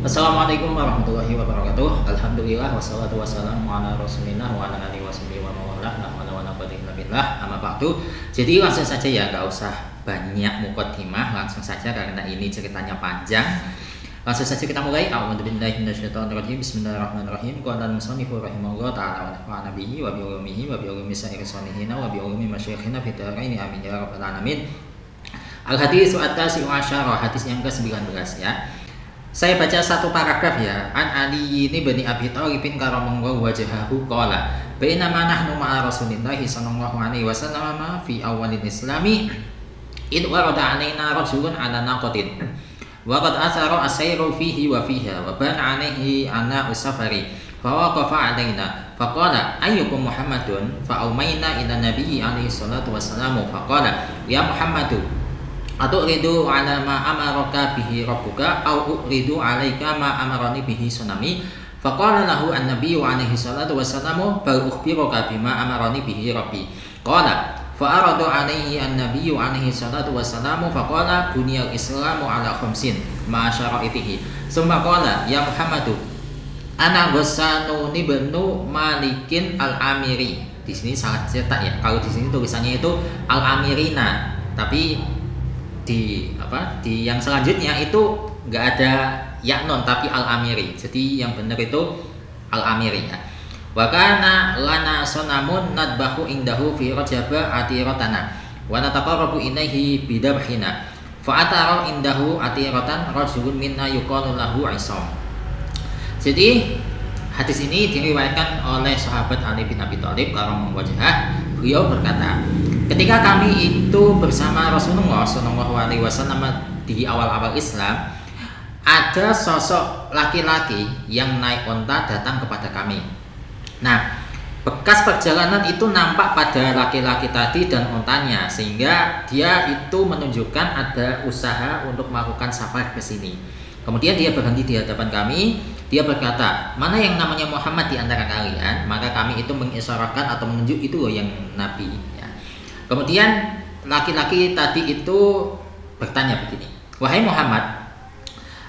Assalamualaikum warahmatullahi wabarakatuh. Alhamdulillah wassalatu wassalamu ala rasulillah wa ala alihi washabihi wa mawalah wa ala billah amma ba'du. Jadi langsung saja ya, nggak usah banyak mukaddimah, langsung saja karena ini ceritanya panjang. Langsung saja kita mulai. A'udzubillahi minasyaitonirrajim. Bismillahirrahmanirrahim. Qala al-musannifu rahimahullah ta'ala wa nafa'ana bihi wa bi ulumihi wa bi ulumi sa'iri sholihin wa bi ulumi masyayikhina fid dharain amin ya rabbal alamin. Al-hadits at-tasi'u asyara, hadis yang ke-19 ya. Saya baca satu paragraf ya. An Ali ini bin Abi Thalib karamallahu wajhahu qala bainama nahnu ma'a Rasulillahi sallallahu alaihi wasallam fi awalil islami id warada alaina rajulun ala naqatin wa qad asara asayru fihi wa fiha wa bana alaihi ana usafari fa waqafa alaina fa qala ayyukum Muhammadun fa umayna ila nabiyyi alaihi salatu wassalamu fa qala ya Muhammadu uridu ala ma amaraka bihi rabbuka au uridu alaika ma amarani bihi sunami faqala lahu an-nabiyyu alaihi salatu wassalamu bal ukhbiruka bima amarani bihi rabbi qala fa arada alaihi an-nabiyyu alaihi salatu wassalamu faqala buniyal islamu ala khamsin ma syara'itihi summa qala ya Muhammadu ana Ghassanun ibnu Malikin al-Amiri. Di sini salah cetak ya, kalau di sini tulisannya itu al-Amirina, tapi di yang selanjutnya itu nggak ada ya non tapi al-Amiri, jadi yang benar itu al-Amiri ya. Wa kana lana sunamun nadbahu indahu fi rajaba atiratana wa nataqarrabu ilaihi bidabhina fa atara indahu atiratan rajulun minna yuqalu lahu Isam. Jadi hadis ini diriwayatkan oleh sahabat Ali bin Abi Thalib karamallahu wajhah. Beliau berkata, ketika kami itu bersama Rasulullah SAW di awal-awal Islam, ada sosok laki-laki yang naik onta datang kepada kami. Nah, bekas perjalanan itu nampak pada laki-laki tadi dan ontanya, sehingga dia itu menunjukkan ada usaha untuk melakukan safar ke sini. Kemudian dia berhenti di hadapan kami. Dia berkata, mana yang namanya Muhammad di antara kalian? Maka kami itu mengisyaratkan atau menunjuk itu loh yang Nabi ya. Kemudian laki-laki tadi itu bertanya begini, wahai Muhammad,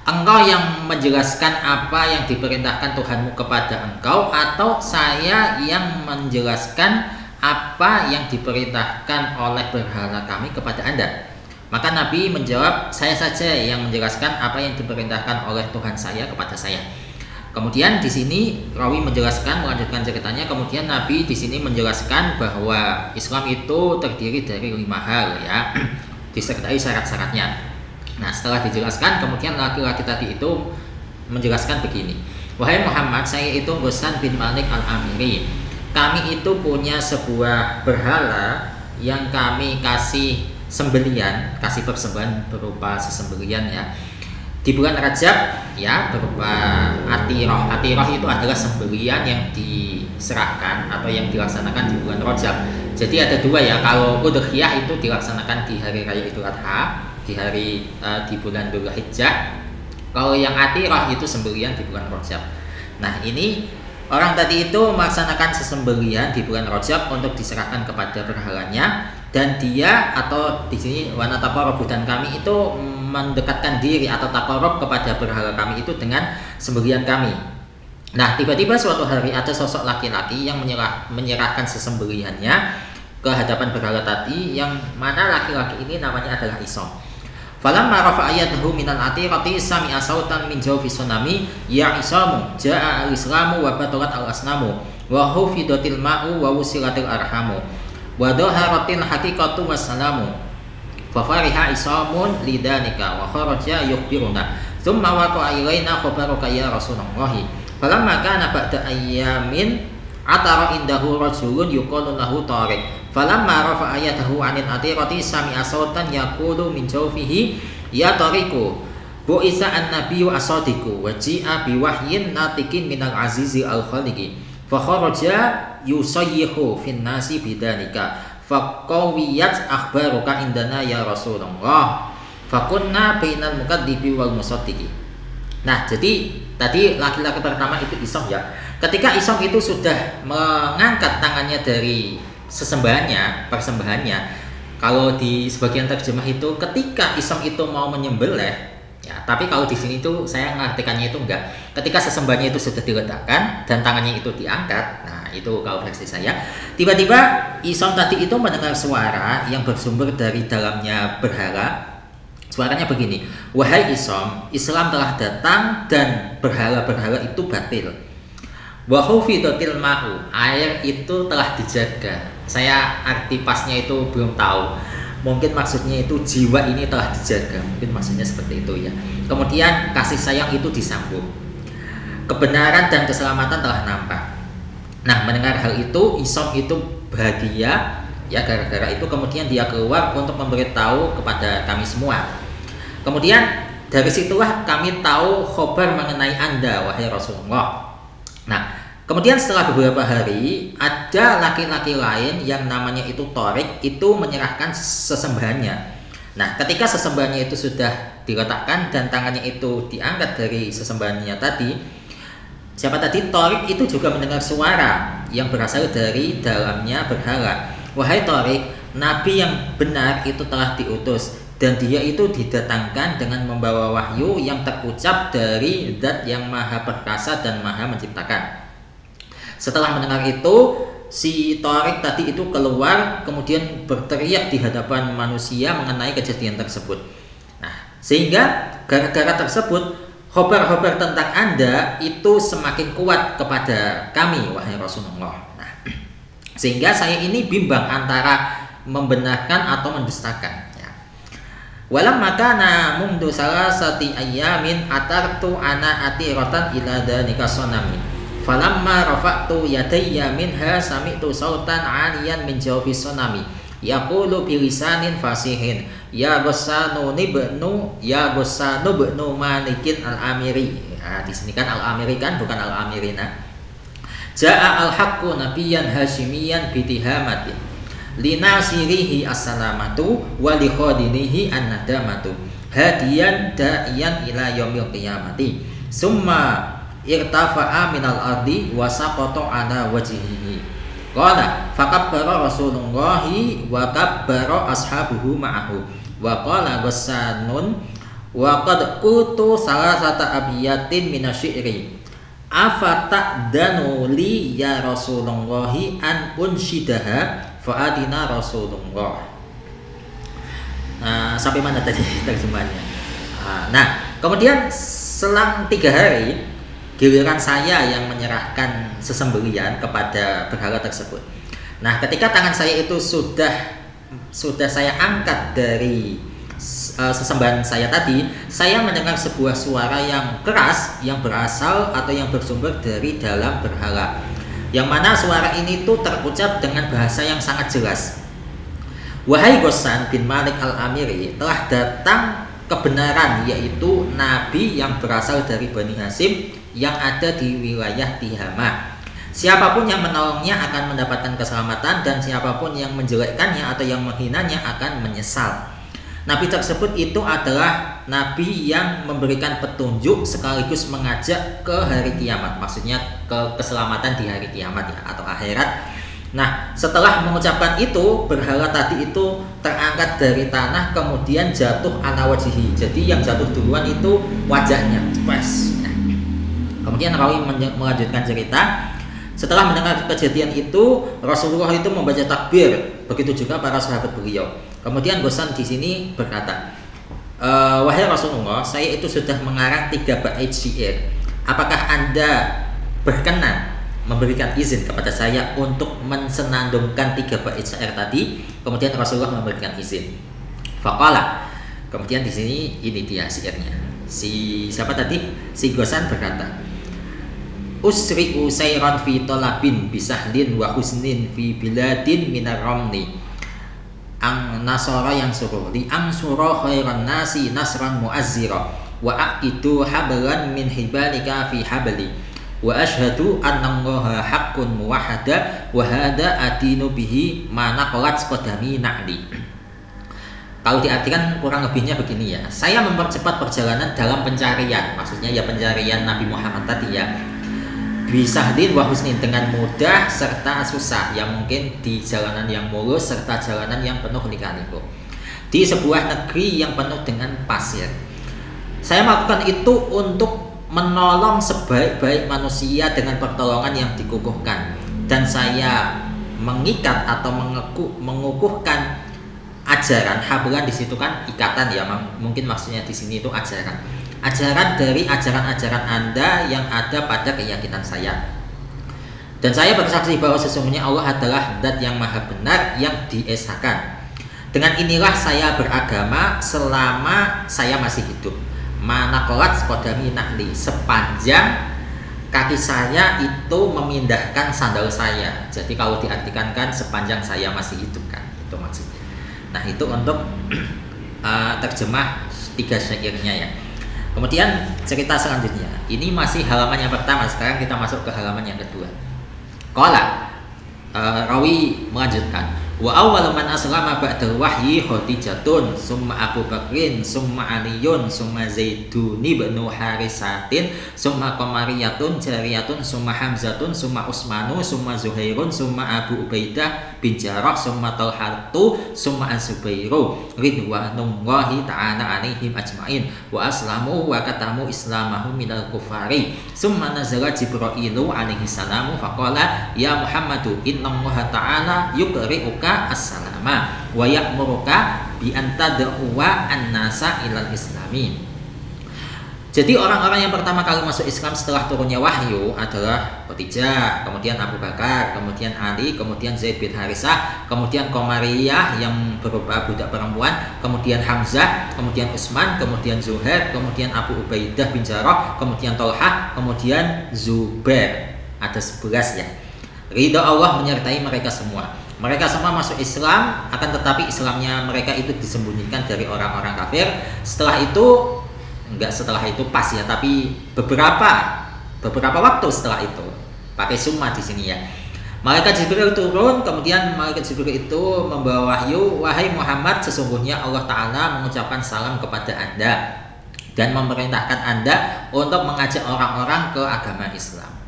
engkau yang menjelaskan apa yang diperintahkan Tuhanmu kepada engkau, atau saya yang menjelaskan apa yang diperintahkan oleh berhala kami kepada Anda? Maka Nabi menjawab, saya saja yang menjelaskan apa yang diperintahkan oleh Tuhan saya kepada saya. Kemudian di sini rawi menjelaskan, melanjutkan ceritanya. Kemudian Nabi di sini menjelaskan bahwa Islam itu terdiri dari 5 hal ya, disertai syarat-syaratnya. Nah, setelah dijelaskan, kemudian laki-laki tadi itu menjelaskan begini, wahai Muhammad, saya itu Ghassan bin Malik al-Amiri. Kami itu punya sebuah berhala yang kami kasih sembelian, kasih persembahan berupa sesembelian ya, di bulan Rajab ya, berupa atiroh. Atiroh itu adalah sembelian yang diserahkan atau yang dilaksanakan di bulan Rajab. Jadi ada 2 ya, kalau udhiyah itu dilaksanakan di hari raya Idul Adha, di bulan Dzulhijjah. Kalau yang atiroh itu sembelian di bulan Rajab. Nah, ini orang tadi itu melaksanakan sesembelian di bulan Rajab untuk diserahkan kepada berhalanya, dan dia atau di sini wana taqarrub, dan kami itu mendekatkan diri atau taqarrub kepada berhala kami itu dengan sembelian kami. Nah, tiba-tiba suatu hari ada sosok laki-laki yang menyerahkan sesembeliannya ke hadapan berhala tadi, yang mana laki-laki ini namanya adalah Isam. Falamma rafa'a yadahu minal atirati sami'a sautan min jawfi sunami ya Isamu ja'a al-islamu wa batalat al-asnamu wa hufidatil ma'u wa wusilatil arhamu wa dhaharatil haqiqatu wassalamu fa fariha Isamun lidanika wa kharaja yukhbiruna thumma waqa'a ilaina khabaruka ya Rasulullah. Falamma kana ba'da ayyamin atara indahu rajulun yuqalu lahu Tariq. Falamma rafa'a yadahu 'anil atirati sami'a sautan yaqulu min jawfihi ya Tariqu bu'isa an-nabiyyu as-sadiqu wa ji'a bi wahyin natiqin minal azizi al-khaliqi fa kharaja yusayyihu fin nasi bidanika fa qawiyat akhbaruka indana ya Rasulullah fa kunna bainal mukadzibi wal musaddiqi. Nah, jadi tadi laki-laki pertama itu Isam ya. Ketika Isam itu sudah mengangkat tangannya dari persembahannya, kalau di sebagian terjemah itu ketika Isam itu mau menyembelih Ya, tapi kalau di sini tuh saya mengartikannya itu enggak. Ketika sesembahnya itu sudah diletakkan dan tangannya itu diangkat, nah itu kalau versi saya. Tiba-tiba Isom tadi itu mendengar suara yang bersumber dari dalamnya berhala. Suaranya begini, wahai Isom, Islam telah datang dan berhala-berhala itu batil. Wahufidotil ma'u, air itu telah dijaga. Saya arti pasnya itu belum tahu. Mungkin maksudnya itu jiwa ini telah dijaga, mungkin maksudnya seperti itu ya. Kemudian kasih sayang itu disambung, kebenaran dan keselamatan telah nampak. Nah, mendengar hal itu Isom itu bahagia ya, gara-gara itu kemudian dia keluar untuk memberitahu kepada kami semua. Kemudian dari situlah kami tahu khobar mengenai Anda wahai Rasulullah. Nah, kemudian setelah beberapa hari ada laki-laki lain yang namanya itu Torik itu menyerahkan sesembahannya. Nah, ketika sesembahannya itu sudah diletakkan dan tangannya itu diangkat dari sesembahannya tadi, siapa tadi? Torik itu juga mendengar suara yang berasal dari dalamnya berhala. Wahai Torik, Nabi yang benar itu telah diutus dan dia itu didatangkan dengan membawa wahyu yang terucap dari Zat yang Maha Perkasa dan Maha Menciptakan. Setelah mendengar itu, si Torik tadi itu keluar kemudian berteriak di hadapan manusia mengenai kejadian tersebut. Nah, sehingga gara-gara tersebut khobar-khobar tentang Anda itu semakin kuat kepada kami wahai Rasulullah. Nah, sehingga saya ini bimbang antara membenarkan atau mendustakan. Walam makana mundu salasati ayamin atartu ana atiratan ila dhanika sonami. Falamma rafa'tu yadayya minha sami'tu sautan 'aliyan min jawfi sonami yaqulu bilisanin fasihin ya Ghassanu ibnu Malikin al-Amiri. Nah, di sini kan al-Amiri kan bukan al-Amirina. Ja'a al-haqqu nabiyyan hasyimiyan bitihamatin linasirihi as-salamatu wa li khadinihi an-nadamatu hadiyan da'iyan ila yaumil qiyamati summa irtafa'a minal ardi wa saqata ala wajhihi qala fakabbara rasulullahi wa kabbara ashabuhu ma'ahu wa qala Ghassanun wa qad qultu salasata abiyatin minasyi'ri afata'danu li ya rasulullahi an unshidaha fa'adina Rasulullah. Nah, sampai mana tadi terjemahannya? Nah, kemudian selang 3 hari giliran saya yang menyerahkan sesembelian kepada berhala tersebut. Nah, ketika tangan saya itu sudah saya angkat dari sesembahan saya tadi, saya mendengar sebuah suara yang keras yang berasal atau yang bersumber dari dalam berhala. Yang mana suara ini tuh terucap dengan bahasa yang sangat jelas. Wahai Ghassan bin Malik al-Amiri, telah datang kebenaran, yaitu Nabi yang berasal dari Bani Hashim yang ada di wilayah Tihama. Siapapun yang menolongnya akan mendapatkan keselamatan dan siapapun yang menjelekkannya atau yang menghinanya akan menyesal. Nabi tersebut itu adalah Nabi yang memberikan petunjuk sekaligus mengajak ke hari kiamat, maksudnya ke keselamatan di hari kiamat ya, atau akhirat. Nah, setelah mengucapkan itu, berhala tadi itu terangkat dari tanah kemudian jatuh ala wajhihi. Jadi yang jatuh duluan itu wajahnya, cepes. Nah, kemudian rawi melanjutkan cerita. Setelah mendengar kejadian itu, Rasulullah itu membaca takbir. Begitu juga para sahabat beliau. Kemudian Ghassan di sini berkata, wahai Rasulullah, saya itu sudah mengarang 3 bait syair. Apakah Anda berkenan memberikan izin kepada saya untuk mensenandungkan 3 bait syair tadi? Kemudian Rasulullah memberikan izin. Faqala. Kemudian di sini ini dia syairnya. Siapa tadi? Si Ghassan berkata, Usri'u sayran fi talabin bisahlin wa husnin fi biladin minar ramni ang nasara yang suruh li ang surah khairan nasi nasran muazzira wa aqidu hablan min hibalika fi habli wa ashhadu annallaha haqqun muwahhada wa hada adinu bihi ma naqalat qadami na'li. Kalau diartikan kurang lebihnya begini ya, saya mempercepat perjalanan dalam pencarian, maksudnya ya pencarian Nabi Muhammad tadi ya, bisahdin wa husnin, dengan mudah serta susah, yang mungkin di jalanan yang mulus serta jalanan yang penuh lika-liku, di sebuah negeri yang penuh dengan pasir. Saya melakukan itu untuk menolong sebaik-baik manusia dengan pertolongan yang dikukuhkan, dan saya mengikat atau mengukuhkan ajaran. Habulan di situ kan ikatan ya, mungkin maksudnya di sini itu ajaran dari ajaran-ajaran Anda yang ada pada keyakinan saya. Dan saya bersaksi bahwa sesungguhnya Allah adalah zat yang maha benar yang diesakan. Dengan inilah saya beragama selama saya masih hidup. Manakolat kodami nakli, sepanjang kaki saya itu memindahkan sandal saya. Jadi kalau diartikan kan sepanjang saya masih hidup kan, itu maksudnya. Nah itu untuk terjemah 3 syairnya ya. Kemudian cerita selanjutnya, ini masih halaman yang pertama. Sekarang kita masuk ke halaman yang kedua. Qala, rawi melanjutkan, wa awwalu man aslama ba'dal wahyi Khadijatun, summa Abu Bakrin, summa Aliyun, summa Zaidun ibn Harisatin, summa Qamariyatun Jariyatun, summa Hamzatun, summa Utsmanu, summa Zuhairun, summa Abu Ubaidah bin Jarrah, summa Talhatu, summa Az-Zubairu ridwanullahi ta'ala alaihim ajma'in, wa aslamu wa katamu islamahum minal kufari. Summa nazala Jibrailu alaihi salamu faqala ya Muhammadu innallaha ta'ala yukri'uka as-salama wa ya'muruka bi an tad'uwa an-nasa ilal islami. Jadi orang-orang yang pertama kali masuk Islam setelah turunnya wahyu adalah Khadijah, kemudian Abu Bakar, kemudian Ali, kemudian Zaid bin Harisah, kemudian Qamariyah yang berupa budak perempuan, kemudian Hamzah, kemudian Utsman, kemudian Zuhair, kemudian Abu Ubaidah bin Jarrah, kemudian Thalhah, kemudian Zubair. Ada 11 ya. Ridha Allah menyertai mereka semua. Mereka semua masuk Islam, akan tetapi Islamnya mereka itu disembunyikan dari orang-orang kafir. Setelah itu, enggak setelah itu pas ya, tapi beberapa waktu setelah itu, pakai summa di sini ya. Malaikat Jibril turun, kemudian malaikat Jibril itu membawa wahyu, wahai Muhammad, sesungguhnya Allah Ta'ala mengucapkan salam kepada Anda dan memerintahkan Anda untuk mengajak orang-orang ke agama Islam.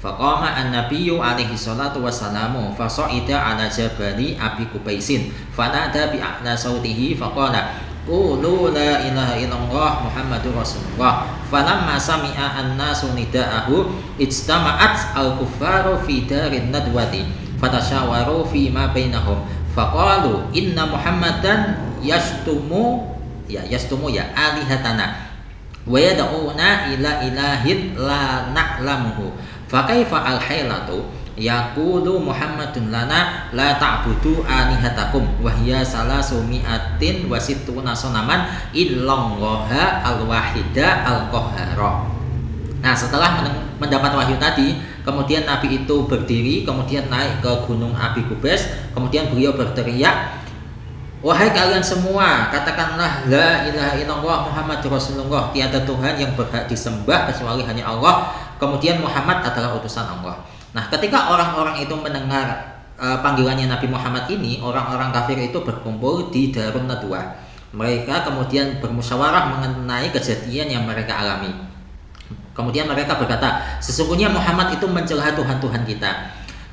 Faqama an-nabiyyu alaihi salatu wassalamu fasa'ida ala jabali Abi Qubaisin fanada bi a'la sautihi faqala qulu la ilaha illallah Muhammadur Rasulullah. Falamma sami'a an-nasu nida'ahu ijtama'at al-kuffaru fi darin nadwati fatashawaru fi ma bainahum faqalu inna Muhammadan yastumu alihatana wa yad'una ila ilahin la na'lamuhu fakaifa al-hailatu yaqulu Muhammadun lana la ta'budu alihatakum wa hiya salasu mi'atin wa sittuna sonaman illallaha al-wahida al-qahhara. Nah, setelah mendapat wahyu tadi, kemudian Nabi itu berdiri, kemudian naik ke gunung Abi Qubais, kemudian beliau berteriak, wahai kalian semua, katakanlah la ilaha illallah Muhammadur Rasulullah, tiada Tuhan yang berhak disembah kecuali hanya Allah, kemudian Muhammad adalah utusan Allah. Nah, ketika orang-orang itu mendengar panggilannya Nabi Muhammad ini, orang-orang kafir itu berkumpul di Darun Nadwa. Mereka kemudian bermusyawarah mengenai kejadian yang mereka alami. Kemudian mereka berkata, sesungguhnya Muhammad itu mencela Tuhan-Tuhan kita.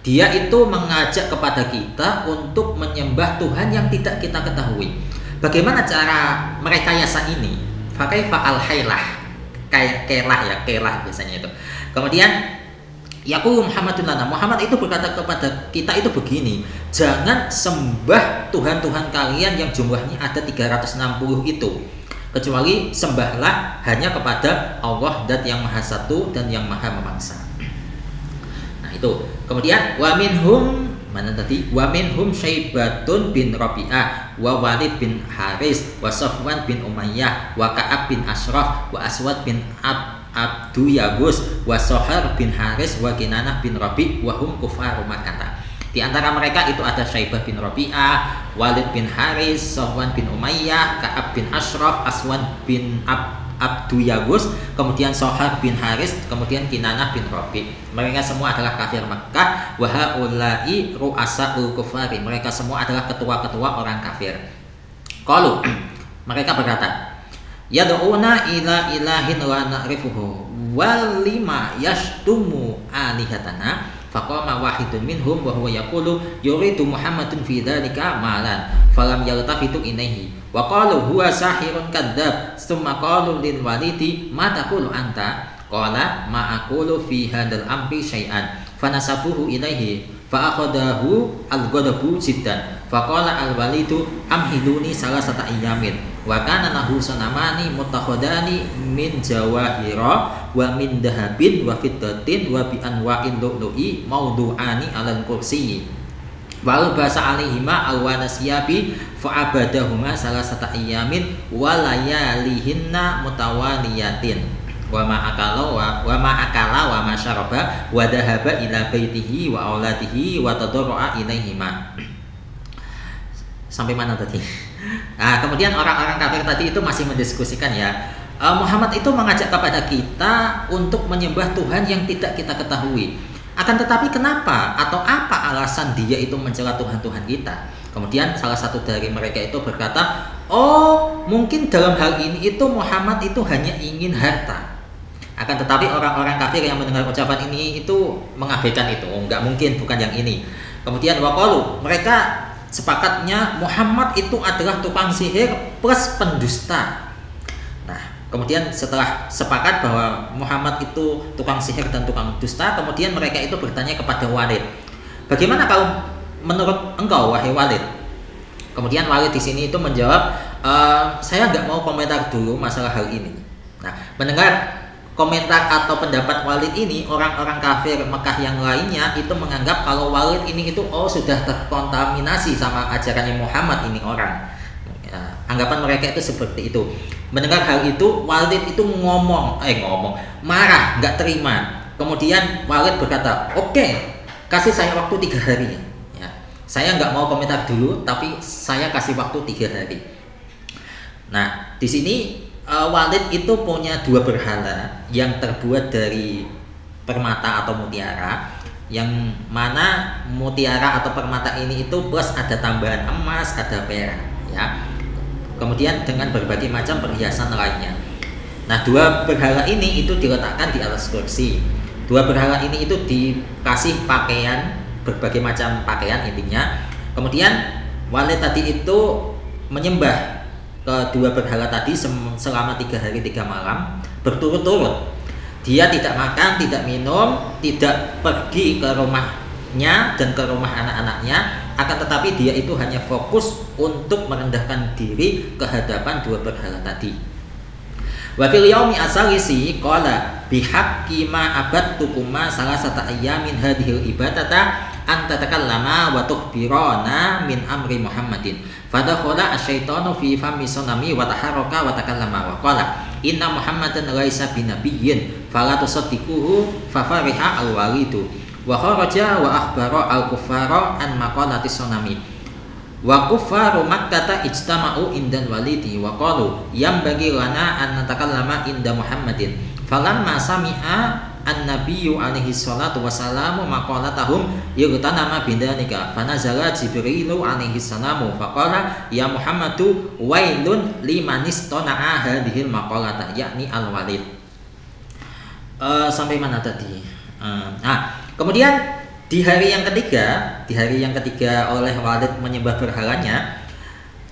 Dia itu mengajak kepada kita untuk menyembah Tuhan yang tidak kita ketahui. Bagaimana cara mereka yasa ini? Fakaifa al-hailah, kayak kelah biasanya itu. Kemudian yaqulu Muhammadun lana, Muhammad itu berkata kepada kita itu begini, jangan sembah Tuhan-Tuhan kalian yang jumlahnya ada 360 itu, kecuali sembahlah hanya kepada Allah zat yang maha satu dan yang maha memangsa. Nah itu. Kemudian wa minhum Syaibatun bin Rabi'ah wa Walid bin Haris wa Safwan bin Umayyah wa Ka'ab bin Ashraf wa Aswad bin Abdu Yagus wa Sohar bin Haris wa Kinanah bin Rabi' wa hum kufaru Makkah. Di antara mereka itu ada Syaibah bin Rabi'ah, Walid bin Haris, Safwan bin Umayyah, Ka'ab bin Ashraf, Aswad bin Abdu Yagus, kemudian Sohar bin Haris, kemudian Kinanah bin Rabi'. Mereka semua adalah kafir Makkah. Wa haula'i ru'asa'ul kufari. Mereka semua adalah ketua-ketua orang kafir. Qalu, mereka berkata, yad'una ila ilahin la na'rifuhu wal lima yashtumu alihatana Faqama wahidun minhum wa huwa yaqulu yuridu Muhammadun fi dzalika malan falam yaltafitu ilaihi wa qalu huwa sahirun kadzdzab tsumma qalu lil walidi ma taqulu anta qala ma aqulu fi hadzal amri syai'an fanasabuhu ilaihi fa akhadahu al-ghadabu jiddan faqala al-walidu amhiluni salasata ayyamin wa kana lahu sanamani mutakhadani min jawahira wa min dahabin wa fiddatin wa bi anwa'il lu'lu'i mawdu'ani 'alal kursiyyi wa basa 'alaihima alwana siyabi fa abadahuma salasata ayyamin wa layalihinna mutawaliyatin wa ma akala wa ma syaraba wa dhahaba ila baitihi wa auladihi wa tadarru'a ilaihima. Sampai mana tadi? Nah, kemudian orang-orang kafir tadi itu masih mendiskusikan ya. Muhammad itu mengajak kepada kita untuk menyembah Tuhan yang tidak kita ketahui. Akan tetapi kenapa atau apa alasan dia itu mencela Tuhan-Tuhan kita? Kemudian salah satu dari mereka itu berkata, oh mungkin dalam hal ini itu Muhammad itu hanya ingin harta. Akan tetapi orang-orang kafir yang mendengar ucapan ini itu mengabaikan itu. Oh, enggak mungkin, bukan yang ini. Kemudian waqalu, mereka sepakatnya Muhammad itu adalah tukang sihir plus pendusta. Nah, kemudian setelah sepakat bahwa Muhammad itu tukang sihir dan tukang dusta, kemudian mereka itu bertanya kepada Walid, bagaimana kalau menurut engkau wahai Walid? Kemudian Walid di sini itu menjawab, saya nggak mau komentar dulu masalah hal ini. Nah, mendengar komentar atau pendapat Walid ini, orang-orang kafir Mekah yang lainnya itu menganggap kalau Walid ini itu sudah terkontaminasi sama ajarannya Muhammad ini orang. Ya, anggapan mereka itu seperti itu. Mendengar hal itu, Walid itu marah, nggak terima. Kemudian Walid berkata, oke, kasih saya waktu 3 hari. Ya, saya nggak mau komentar dulu, tapi saya kasih waktu 3 hari. Nah, di sini Walid itu punya 2 berhala yang terbuat dari permata atau mutiara, yang mana mutiara atau permata ini itu plus ada tambahan emas, ada perak, ya. Kemudian dengan berbagai macam perhiasan lainnya. Nah, 2 berhala ini itu diletakkan di atas kursi. 2 berhala ini itu dikasih pakaian, berbagai macam pakaian intinya. Kemudian Walid tadi itu menyembah kedua berhala tadi selama 3 hari 3 malam berturut-turut. Dia tidak makan, tidak minum, tidak pergi ke rumahnya dan ke rumah anak-anaknya, akan tetapi dia itu hanya fokus untuk merendahkan diri ke hadapan 2 berhala tadi. Wa fil yaumi asalisi qala bihaqqi ma abattukuma salasata ayyamin hadhil ibadata anta takallama wa tukhbirana min amri Muhammadin fadakhala asyaitanu fi fami sunami wa taharraka wa takallama wa qala inna Muhammadan laisa binabiyyin fala tusaddiquhu fa fariha al-walidu wa kharaja wa akhbara al-kuffara an maqalati sunami wa kuffaru Makkah ijtama'u indal walidi wa qalu yambagi lana an natakallama inda Muhammadin falamma sami'a an-nabiyyu alaihi salatu wassalamu maqalatahum yurtanama bidanika fanazala Jibrilu alaihi salamu faqala ya Muhammadu wailun limanis tona'a hadhil maqalata yakni al-walid. Sampai mana tadi? Kemudian di hari yang ketiga oleh Walid menyembah berhalanya,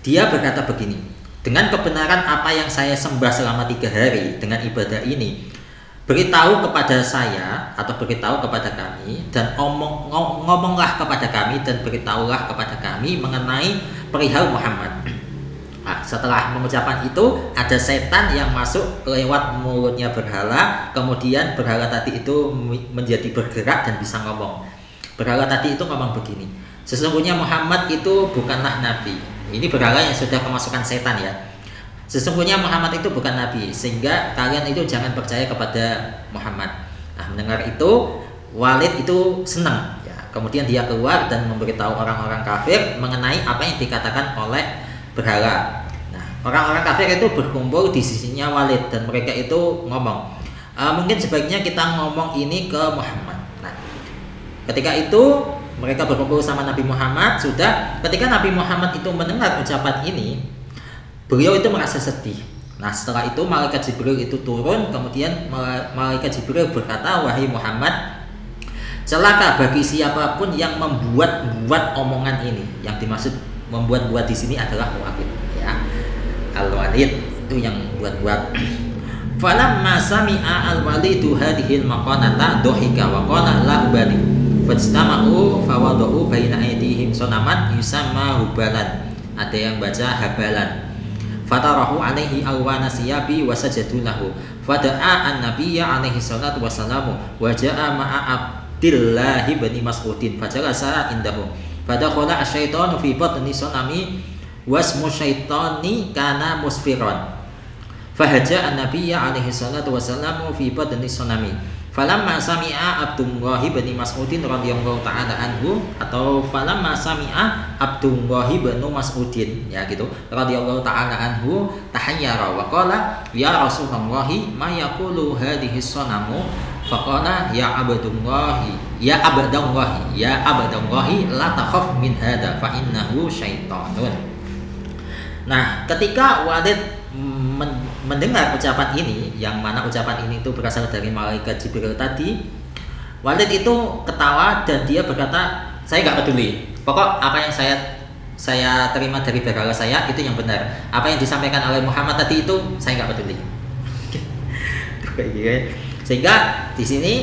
dia berkata begini, dengan kebenaran apa yang saya sembah selama 3 hari dengan ibadah ini, beritahu kepada saya atau beritahu kepada kami dan ngomonglah kepada kami dan beritahulah kepada kami mengenai perihal Muhammad. Nah, setelah mengucapkan itu, ada setan yang masuk lewat mulutnya berhala, kemudian berhala tadi itu menjadi bergerak dan bisa ngomong. Berhala tadi itu ngomong begini, sesungguhnya Muhammad itu bukanlah nabi. Ini berhala yang sudah kemasukan setan ya. Sesungguhnya Muhammad itu bukan nabi, sehingga kalian itu jangan percaya kepada Muhammad. Nah, mendengar itu Walid itu senang ya. Kemudian dia keluar dan memberitahu orang-orang kafir mengenai apa yang dikatakan oleh berhala. Nah, orang-orang kafir itu berkumpul di sisinya Walid dan mereka itu ngomong, mungkin sebaiknya kita ngomong ini ke Muhammad. Nah, ketika itu mereka berkumpul sama Nabi Muhammad. Sudah ketika Nabi Muhammad itu mendengar ucapan ini, beliau itu merasa sedih. Nah, setelah itu malaikat Jibril itu turun, kemudian malaikat Jibril berkata, wahai Muhammad, celaka bagi siapapun yang membuat omongan ini. Yang dimaksud membuat di sini adalah Walid, ya. Al-Walid itu yang buat. Falamma sami'a al-Walidu hadhil maqanata dhahika wa qala la ubali fajtama'u fawada'u baina aydihim sonaman yusamma hubalan. Ada yang baca habalan. Fatarahu alaihi alwana siyabi wa sajadu lahu fada'a an-nabiyya alaihi salatu wassalamu wa ja'a ma'a Abdillah bin Mas'udin fajalasa indahu fadakhala asyaitanu fi batni sonami wasmu syaitani kana musfiran fahaja an-nabiyya alaihi salatu wassalamu fi batni sonami falamma sami'a Abdullah bin Mas'udin radhiyallahu ta'ala anhu atau falamma sami'a Abdullah bin Mas'udin, ya gitu, radhiyallahu ta'ala anhu tahayyara wa qala ya Rasulullah ma yaqulu hadhihi sonamu faqala ya Abdullah la takhaf min hada fa innahu syaitanun. Nah, ketika Walid mendengar ucapan ini, yang mana ucapan ini itu berasal dari malaikat Jibril tadi, Walid itu ketawa dan dia berkata, saya nggak peduli, pokok apa yang saya terima dari berhala saya itu yang benar, apa yang disampaikan oleh Muhammad tadi itu saya nggak peduli. Sehingga di sini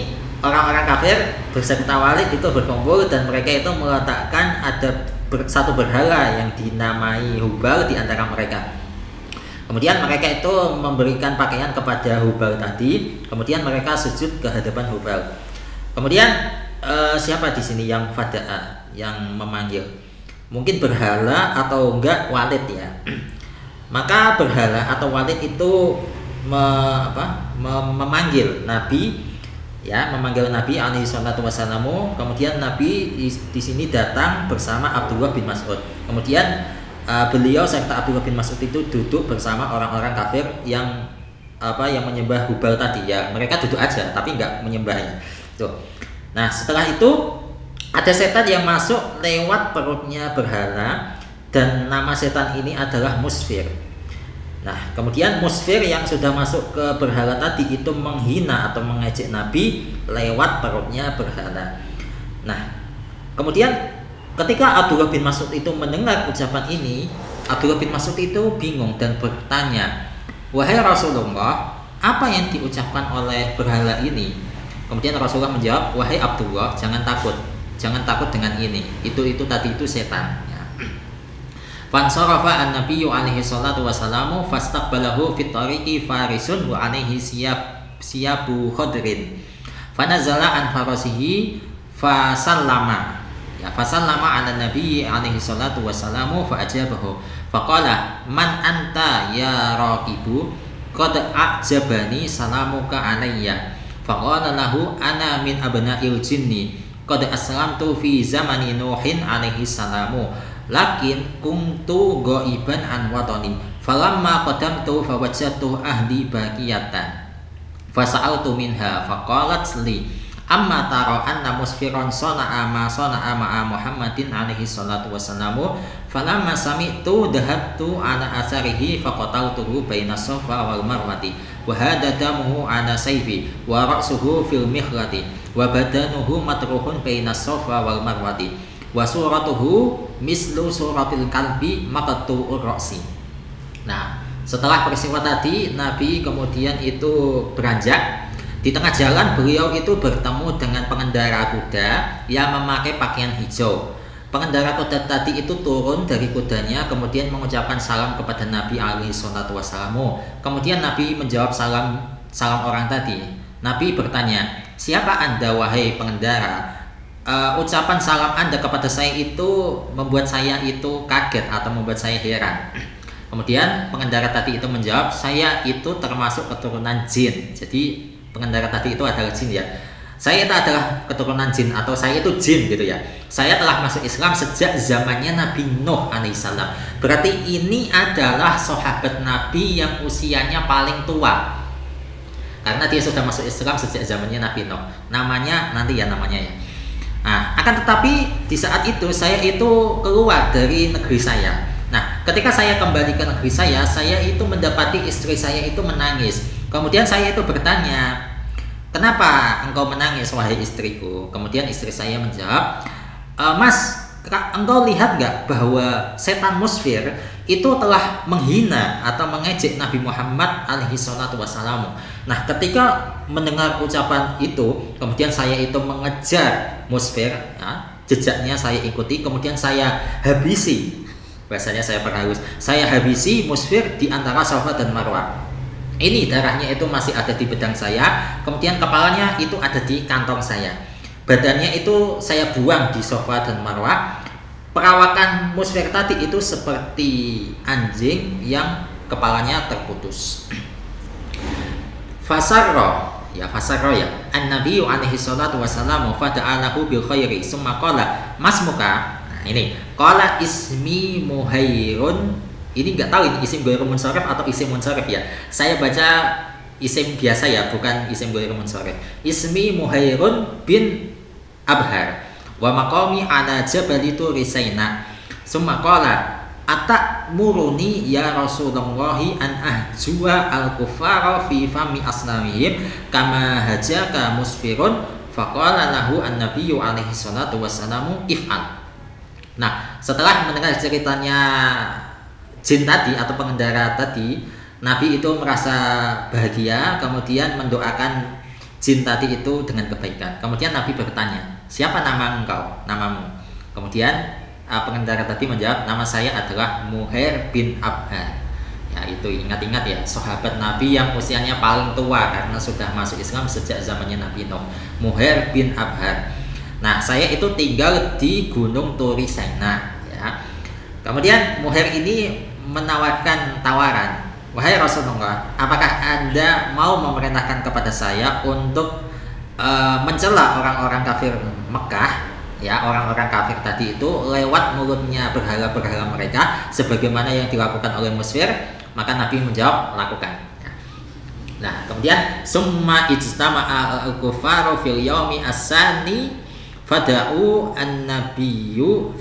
orang-orang kafir berserta Walid itu berkumpul dan mereka itu meletakkan ada satu berhala yang dinamai Hubal di antara mereka. Kemudian mereka itu memberikan pakaian kepada Hubal tadi. Kemudian mereka sujud ke hadapan Hubal. Kemudian siapa di sini yang fada'a, yang memanggil? Mungkin berhala atau enggak Walid, ya. Maka berhala atau Walid itu memanggil Nabi, ya, memanggil Nabi alaihi salatu wassalamu. Kemudian Nabi di sini datang bersama Abdullah bin Mas'ud. Kemudian beliau serta Abdullah bin Mas'ud itu duduk bersama orang-orang kafir yang menyembah Hubal tadi, ya. Mereka duduk aja tapi nggak menyembahnya. Tuh. Nah, setelah itu ada setan yang masuk lewat perutnya berhala dan nama setan ini adalah Musfir. Nah, kemudian Musfir yang sudah masuk ke berhala tadi itu menghina atau mengejek Nabi lewat perutnya berhala. Nah, kemudian ketika Abdullah bin Mas'ud itu mendengar ucapan ini, Abdullah bin Mas'ud itu bingung dan bertanya, "Wahai Rasulullah, apa yang diucapkan oleh berhala ini?" Kemudian Rasulullah menjawab, "Wahai Abdullah, jangan takut dengan ini. Itu tadi itu setan." Fansarafa an-nabiyyu alaihi salatu wassalamu fastaqbalahu fit tariqi farisun wa alaihi siyabu khadrin fanazala an farasihi fasallama ala nabiyyi alaihi salatu wassalamu fa ajabahu faqala man anta ya raqibu qad a'jabani salamuka alayya faqala lahu ana min abna'il jinni qad aslamtu fi zamani nuhin alaihi salamu lakin kuntu ghaiban an watani falamma qadamtu fawajadtu ahli baqiyatan fasa'altu minha faqalat li amma tara anna musfiran sana'a ma'a Muhammadin alaihi salatu wassalamu falamma sami'tu dhahabtu ala asarihi faqataltuhu baina safa wal marwati wa hada damuhu ala sayfi wa ra'suhu fil mikhlati wa badanuhu matruhun baina safa wal marwati wa suratuhu mislu suratil kalbi maqtu'ur ra'si. Nah, setelah peristiwa tadi, Nabi kemudian itu beranjak. Di tengah jalan beliau itu bertemu dengan pengendara kuda yang memakai pakaian hijau. Pengendara kuda tadi itu turun dari kudanya kemudian mengucapkan salam kepada Nabi alaihi salatu wassalamu. Kemudian Nabi menjawab salam orang tadi. Nabi bertanya, "Siapa Anda wahai pengendara?" Ucapan salam Anda kepada saya itu membuat saya itu kaget atau membuat saya heran. Kemudian pengendara tadi itu menjawab, "Saya itu termasuk keturunan jin." Jadi pengendara tadi itu adalah jin, ya. Saya itu adalah keturunan jin atau saya itu jin gitu, ya. Saya telah masuk Islam sejak zamannya Nabi Nuh alaihissalam. Berarti ini adalah sahabat Nabi yang usianya paling tua. Karena dia sudah masuk Islam sejak zamannya Nabi Nuh. Namanya ya. Nah, akan tetapi di saat itu saya itu keluar dari negeri saya. Nah, ketika saya kembali ke negeri saya itu mendapati istri saya itu menangis. Kemudian saya itu bertanya, kenapa engkau menangis wahai istriku? Kemudian istri saya menjawab, Mas, engkau lihat nggak bahwa setan musfir itu telah menghina atau mengejek Nabi Muhammad alaihi salatu wassalam. Nah, ketika mendengar ucapan itu, kemudian saya itu mengejar musfir, ya, jejaknya saya ikuti, kemudian saya habisi, bahasanya saya perhalus, saya habisi musfir di antara Safa dan Marwah. Ini darahnya itu masih ada di bedang saya, kemudian kepalanya itu ada di kantong saya. Badannya itu saya buang di Safa dan Marwah. Perawakan musfir tadi itu seperti anjing yang kepalanya terputus. Fasarro ya an-nabiy alaihi salatu wasalam fada'alahu bil khairi summa qala masmuka. Nah ini qala ismi Muhairun. Ini nggak tahu ini isim ghairu munsharif atau isim munsharif ya. Saya baca isim biasa ya, bukan isim ghairu munsharif. Ismi Muhairun bin Abhar wa maqami ala jabali Turisaina. Summa qala atamuruni ya Rasulullah an ahjua al-kuffara fi fami asnamihim kama hajaka musfirun. Faqala lahu an-nabiyyu alaihi salatu wassalamu if'al. Nah, setelah mendengar ceritanya jin tadi atau pengendara tadi, Nabi itu merasa bahagia, kemudian mendoakan jin tadi itu dengan kebaikan. Kemudian Nabi bertanya, siapa nama engkau? Namamu? Kemudian pengendara tadi menjawab, nama saya adalah Muhair bin Abhar. Ya, itu ingat-ingat ya, sahabat Nabi yang usianya paling tua karena sudah masuk Islam sejak zamannya Nabi Nuh. Muhair bin Abhar. Nah, saya itu tinggal di Gunung Turisaina ya. Kemudian Muhair ini menawarkan tawaran, wahai Rasulullah, apakah Anda mau memerintahkan kepada saya untuk mencela orang-orang kafir Mekah, ya, orang-orang kafir tadi itu lewat mulutnya berhala-berhala mereka sebagaimana yang dilakukan oleh musfir? Maka Nabi menjawab, lakukan. Nah, kemudian summa ijtama'a al-kufaru fil yaumi as-sani fada'u an-nabiyyu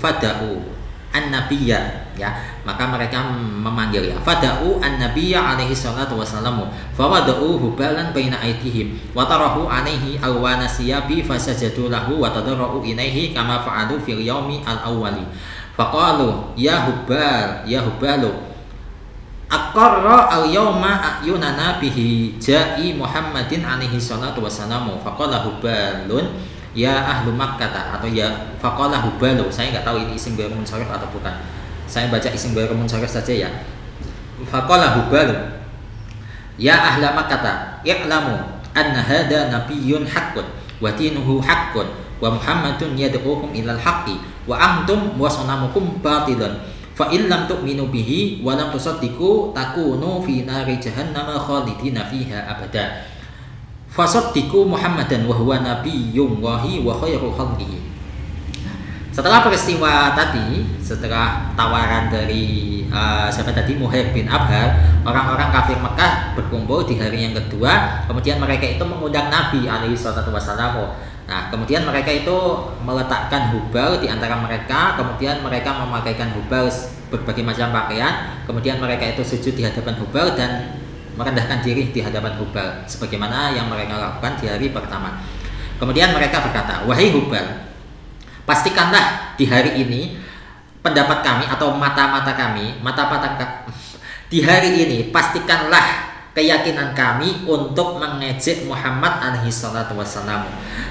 an-nabiyya, ya, maka mereka memanggil ya fada'u an-nabiyya alaihi salatu wasallamu fawada'u hubalan baina aydihim wa tarahu alaihi alwana siyabi fasajadu lahu wa tadarra'u ilaihi kama fa'alu fil yaumi al-awwali faqalu ya hubalu aqarra al-yawma ayunana bihi ja'i Muhammadin alaihi salatu wasallamu faqala hubalun ya ahlu Makkah, atau ya faqala hubalu. Saya nggak tahu ini isim ghairu munsharif atau bukan. Saya baca isim ghairu munsharif saja ya. Faqala hubalu ya ahla Makkah i'lamu anna hada nabiyyun haqqun wa dinuhu haqqun wa Muhammadun yad'ukum ilal haqqi wa antum wa sanamukum batilun fa in lam tu'minu bihi wa lam tusaddiqu takunu fi nari jahannam khalidina fiha abada. Fasaddiqu Muhammadan wa huwa nabiyyun wahi wa khairu khalqihi. Setelah peristiwa tadi, setelah tawaran dari siapa tadi, Muhair bin Abhar, orang-orang kafir Mekah berkumpul di hari yang kedua. Kemudian mereka itu mengundang Nabi alaihi salatu wasallam. Nah, kemudian mereka itu meletakkan hubal di antara mereka. Kemudian mereka memakaikan hubal berbagai macam pakaian. Kemudian mereka itu sujud di hadapan hubal dan merendahkan diri di hadapan hubal sebagaimana yang mereka lakukan di hari pertama. Kemudian mereka berkata, wahai hubal, pastikanlah di hari ini pendapat kami atau mata-mata kami di hari ini pastikanlah keyakinan kami untuk mengejek Muhammad alaihi salatu wassalam.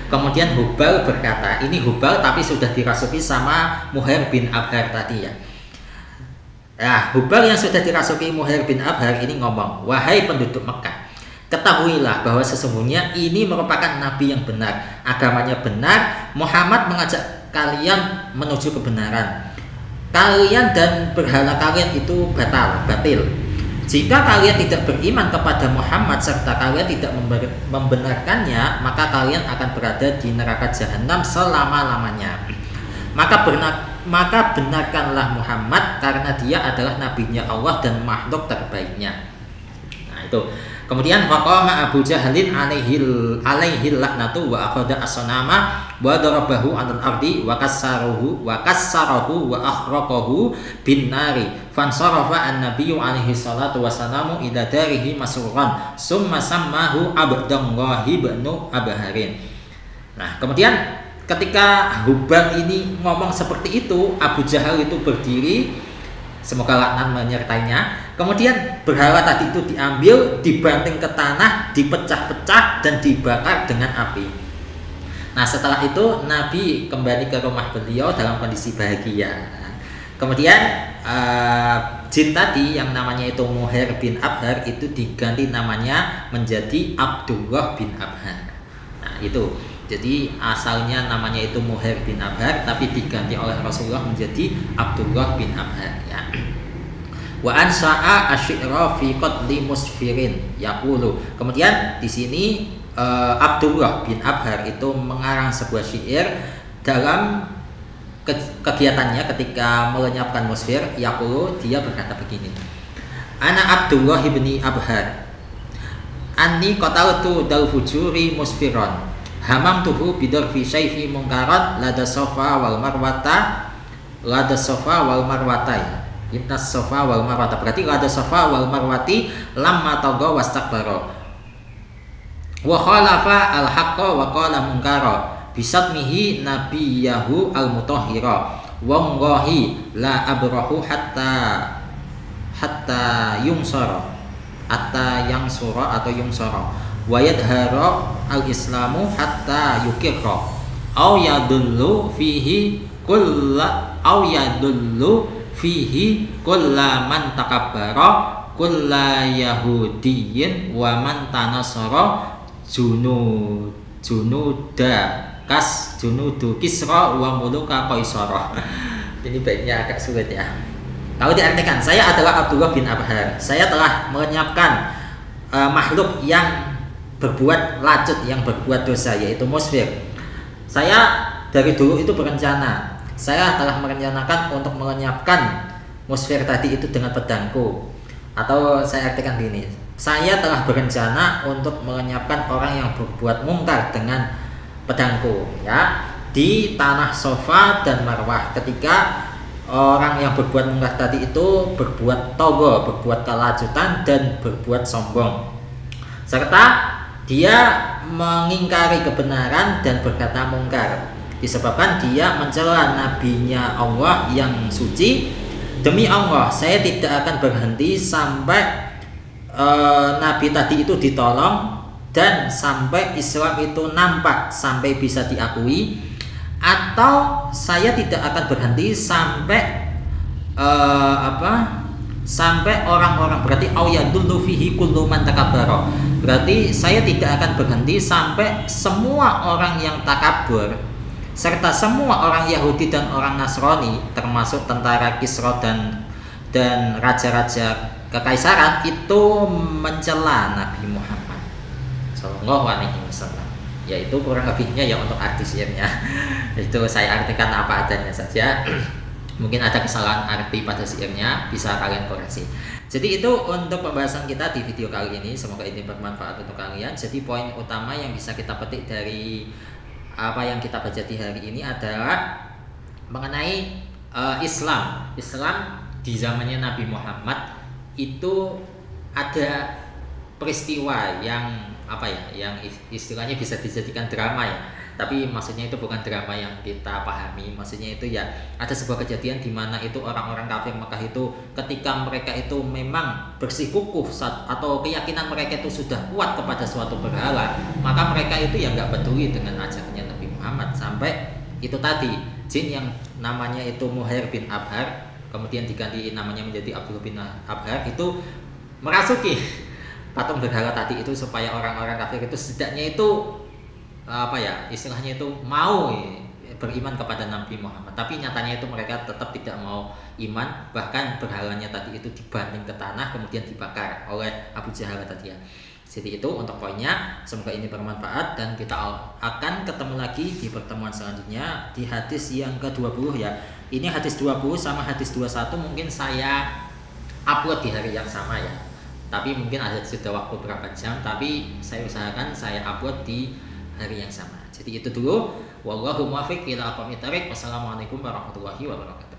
Kemudian hubal berkata, ini hubal tapi sudah dirasuki sama Muhair bin Abhar tadi ya. Nah, hubal yang sudah dirasuki Muhair bin Abhar ini ngomong, wahai penduduk Mekah, ketahuilah bahwa sesungguhnya ini merupakan nabi yang benar, agamanya benar, Muhammad mengajak kalian menuju kebenaran. Kalian dan berhala kalian itu batil. Jika kalian tidak beriman kepada Muhammad serta kalian tidak membenarkannya, maka kalian akan berada di neraka jahanam selama-lamanya. Maka benarkanlah Muhammad karena dia adalah nabinya Allah dan makhluk terbaiknya. Nah, itu Kemudian faqama Abu Jahlin alaihi laknatu wa akhadha as-sanama wa darabahu 'alal ardi wa kassarahu wa akhraqahu bin nari fansarafa an-nabiyyu alaihi salatu wassalamu ila darihi masruran summa sammahu Abdullah ibn Abharin. Nah, kemudian ketika Hubal ini ngomong seperti itu, Abu Jahal itu berdiri, semoga laknat menyertainya. Kemudian berhala tadi itu diambil, dibanting ke tanah, dipecah-pecah dan dibakar dengan api. Nah, setelah itu Nabi kembali ke rumah beliau dalam kondisi bahagia. Kemudian jin tadi yang namanya itu Muhair bin Abhar itu diganti namanya menjadi Abdullah bin Abhar. Nah, itu. Jadi asalnya namanya itu Muhair bin Abhar, tapi diganti oleh Rasulullah menjadi Abdullah bin Abhar ya. Wa ansha'a asy'ira fi qatli musfirin yaqulu. Kemudian di sini Abdullah bin Abhar itu mengarang sebuah syair dalam kegiatannya ketika melenyapkan musfir. Yaqulu, dia berkata begini. Ana Abdullah bin Abhar anni qataltu dal fujuri musfiron hamamtuhu bidarfi syaifi munkarat lada sofa wal marwata ya. Ibnas sofa wal marwata, berarti lada sofa wal marwati lamma togo wastakbaro wa khalafa al haqqa wa qala munkara bisatmihi nabiyahu al mutahhira wa ngahi la abrahu hatta yungsara atau yungsara wa yadhara al islamu hatta yukirra au yadullu fihi kulla man takabbara kulla yahudiyin wa man tanasara junudu kisra wa muluka qaisara. Ini baiknya agak sulit ya. Kalau diartikan, saya adalah Abdullah bin Abhar. Saya telah melenyapkan makhluk yang berbuat lacut, yang berbuat dosa, yaitu musfir. Saya dari dulu itu berencana, saya telah merencanakan untuk melenyapkan musfir tadi itu dengan pedangku. Atau saya artikan gini, saya telah berencana untuk melenyapkan orang yang berbuat mungkar dengan pedangku ya, di tanah Sofa dan Marwah, ketika orang yang berbuat mungkar tadi itu berbuat togo, berbuat kelajutan dan berbuat sombong, serta dia mengingkari kebenaran dan berkata mungkar, disebabkan dia mencela nabinya Allah yang suci. Demi Allah, saya tidak akan berhenti sampai nabi tadi itu ditolong dan sampai Islam itu nampak, sampai bisa diakui. Atau saya tidak akan berhenti sampai sampai orang-orang, berarti auyadullu fihi kullu man takabbara, berarti saya tidak akan berhenti sampai semua orang yang takabur serta semua orang Yahudi dan orang Nasrani, termasuk tentara Kisra dan raja-raja kekaisaran itu mencela Nabi Muhammad Sallallahu Alaihi Wasallam. Yaitu kurang lebihnya ya untuk arti syairnya. Itu saya artikan apa adanya saja. Mungkin ada kesalahan arti pada syairnya, bisa kalian koreksi. Jadi itu untuk pembahasan kita di video kali ini. Semoga ini bermanfaat untuk kalian. Jadi poin utama yang bisa kita petik dari apa yang kita baca di hari ini adalah mengenai Islam di zamannya Nabi Muhammad itu ada peristiwa yang yang istilahnya bisa dijadikan drama ya. Tapi maksudnya itu bukan drama yang kita pahami. Maksudnya itu ya ada sebuah kejadian di mana itu orang-orang kafir Mekah itu ketika mereka itu memang bersikukuh atau keyakinan mereka itu sudah kuat kepada suatu berhala, maka mereka itu ya nggak peduli dengan ajarannya Nabi Muhammad, sampai itu tadi jin yang namanya itu Muhair bin Abhar kemudian diganti namanya menjadi Abdullah bin Abhar itu merasuki patung berhala tadi itu supaya orang-orang kafir itu setidaknya itu istilahnya itu mau beriman kepada Nabi Muhammad. Tapi nyatanya itu mereka tetap tidak mau iman, bahkan berhalanya tadi itu dibanting ke tanah kemudian dibakar oleh Abu Jahal tadi ya. Jadi itu untuk poinnya. Semoga ini bermanfaat dan kita akan ketemu lagi di pertemuan selanjutnya di hadis yang ke-20 ya. Ini hadis 20 sama hadis 21 mungkin saya upload di hari yang sama ya. Tapi mungkin ada sudah waktu berapa jam, tapi saya usahakan saya upload di hari yang sama. Jadi itu dulu. Wallahu muwaffiq ila aqwamit thoriq. Wassalamualaikum warahmatullahi wabarakatuh.